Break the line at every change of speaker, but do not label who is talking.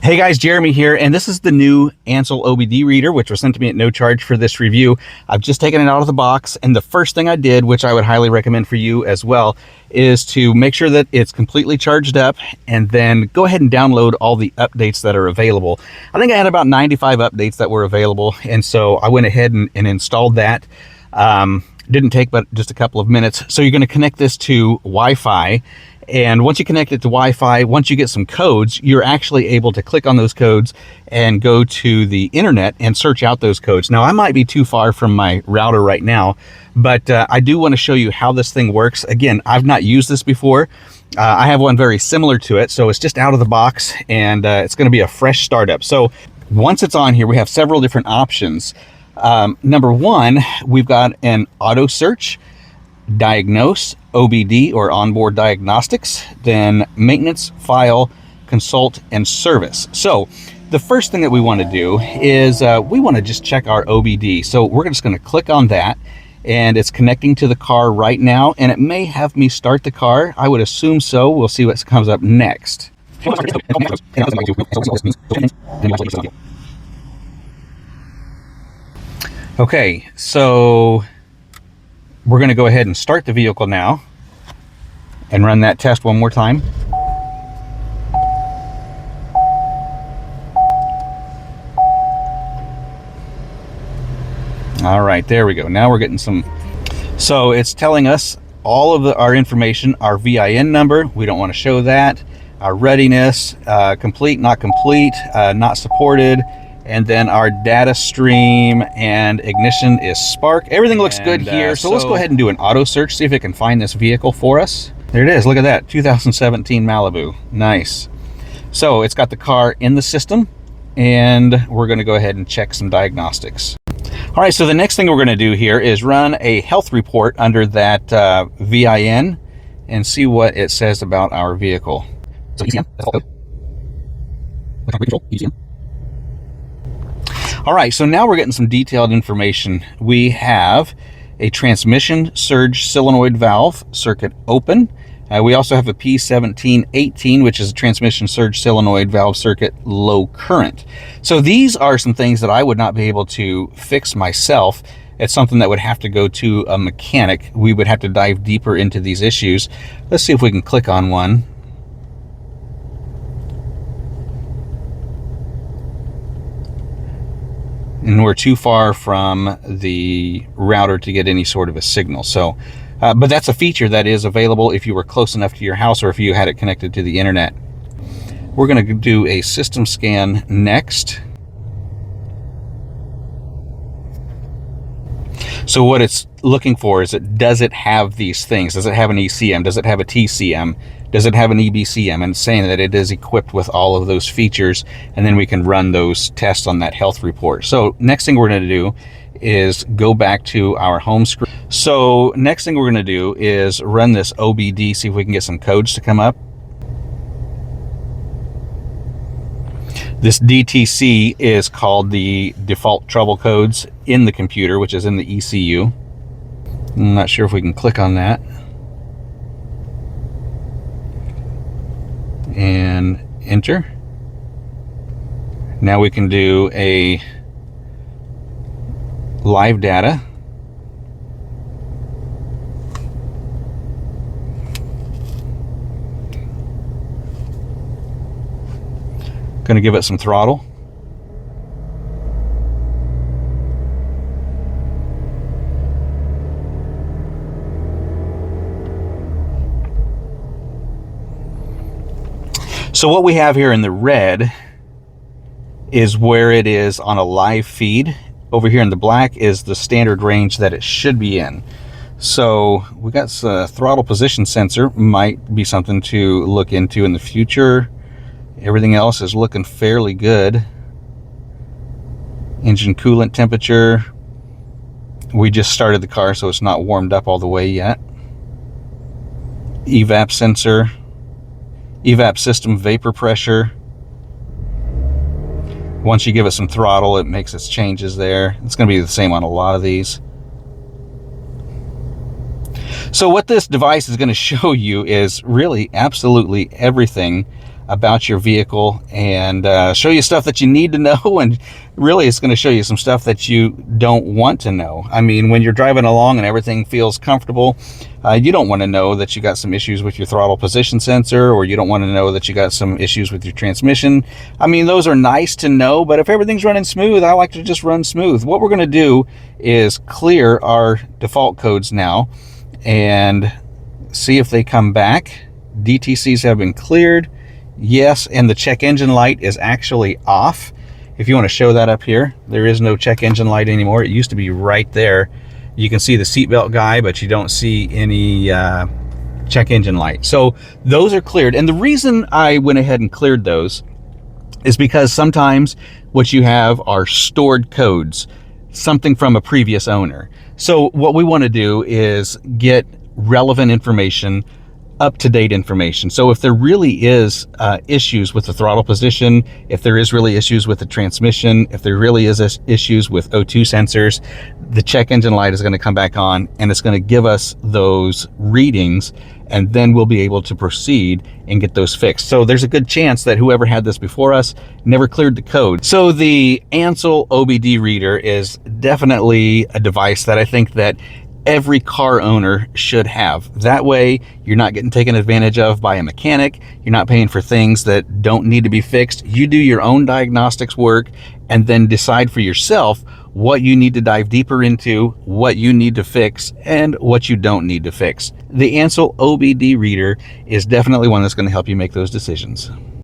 Hey guys, Jeremy here, and this is the new ANCEL OBD reader, which was sent to me at no charge for this review. I've just taken it out of the box, and the first thing I did, which I would highly recommend for you as well, is to make sure that it's completely charged up, and then go ahead and download all the updates that are available. I think I had about 95 updates that were available, and so I went ahead and installed that. Didn't take but just a couple of minutes. So you're going to connect this to Wi-Fi. And once you connect it to Wi-Fi, once you get some codes, you're actually able to click on those codes and go to the internet and search out those codes. Now, I might be too far from my router right now, but I do want to show you how this thing works. Again, I've not used this before. I have one very similar to it, so it's just out of the box, and it's going to be a fresh startup. So once it's on here, we have several different options. Number one, we've got an auto search, diagnose, OBD or onboard diagnostics, then maintenance, file, consult, and service. So the first thing that we want to do is we want to just check our OBD. So we're just going to click on that, and it's connecting to the car right now, and it may have me start the car. I would assume so. We'll see what comes up next. Okay, so we're going to go ahead and start the vehicle now and run that test one more time. All right, there we go. Now we're getting some. So it's telling us all of our information, our VIN number. We don't want to show that. Our readiness, complete, not complete, not supported. And then our data stream and ignition is spark. Everything looks good here. So let's go ahead and do an auto search, see if it can find this vehicle for us. There it is. Look at that. 2017 Malibu. Nice. So it's got the car in the system, and we're going to go ahead and check some diagnostics. All right. So the next thing we're going to do here is run a health report under that VIN and see what it says about our vehicle. So ECM, that's all code. Control, ECM. All right, so now we're getting some detailed information. We have a transmission surge solenoid valve circuit open. We also have a P1718, which is a transmission surge solenoid valve circuit low current. So these are some things that I would not be able to fix myself. It's something that would have to go to a mechanic. We would have to dive deeper into these issues. Let's see if we can click on one. And we're too far from the router to get any sort of a signal. So, but that's a feature that is available if you were close enough to your house or if you had it connected to the internet. We're going to do a system scan next. So what it's looking for is, does it have these things? Does it have an ECM? Does it have a TCM? Does it have an EBCM? And it's saying that it is equipped with all of those features, and then we can run those tests on that health report. So next thing we're going to do is go back to our home screen. So next thing we're going to do is run this OBD, see if we can get some codes to come up. This DTC is called the default trouble codes in the computer, which is in the ECU. I'm not sure if we can click on that. And enter. Now we can do a live data. Going to give it some throttle. So what we have here in the red is where it is on a live feed. Over here in the black is the standard range that it should be in. So we got a throttle position sensor, might be something to look into in the future. Everything else is looking fairly good. Engine coolant temperature. We just started the car, so it's not warmed up all the way yet. Evap sensor. Evap system vapor pressure. Once you give it some throttle, it makes its changes there. It's going to be the same on a lot of these. So what this device is going to show you is really absolutely everything about your vehicle and show you stuff that you need to know, and really it's going to show you some stuff that you don't want to know. I mean, when you're driving along and everything feels comfortable, you don't want to know that you got some issues with your throttle position sensor, or you don't want to know that you got some issues with your transmission. I mean, those are nice to know, but if everything's running smooth, I like to just run smooth. What we're going to do is clear our default codes now and see if they come back. DTCs have been cleared. Yes, and the check engine light is actually off. If you want to show that up here, there is no check engine light anymore. It used to be right there. You can see the seatbelt guy, but you don't see any check engine light. So those are cleared. And the reason I went ahead and cleared those is because sometimes what you have are stored codes, something from a previous owner. So what we want to do is get relevant information, up-to-date information. So if there really is issues with the throttle position, if there is really issues with the transmission, if there really is issues with O2 sensors, the check engine light is going to come back on, and it's going to give us those readings, and then we'll be able to proceed and get those fixed. So there's a good chance that whoever had this before us never cleared the code. So the ANCEL OBD reader is definitely a device that I think that every car owner should have. That way you're not getting taken advantage of by a mechanic. You're not paying for things that don't need to be fixed. You do your own diagnostics work and then decide for yourself what you need to dive deeper into, what you need to fix, and what you don't need to fix. The ANCEL OBD reader is definitely one that's going to help you make those decisions.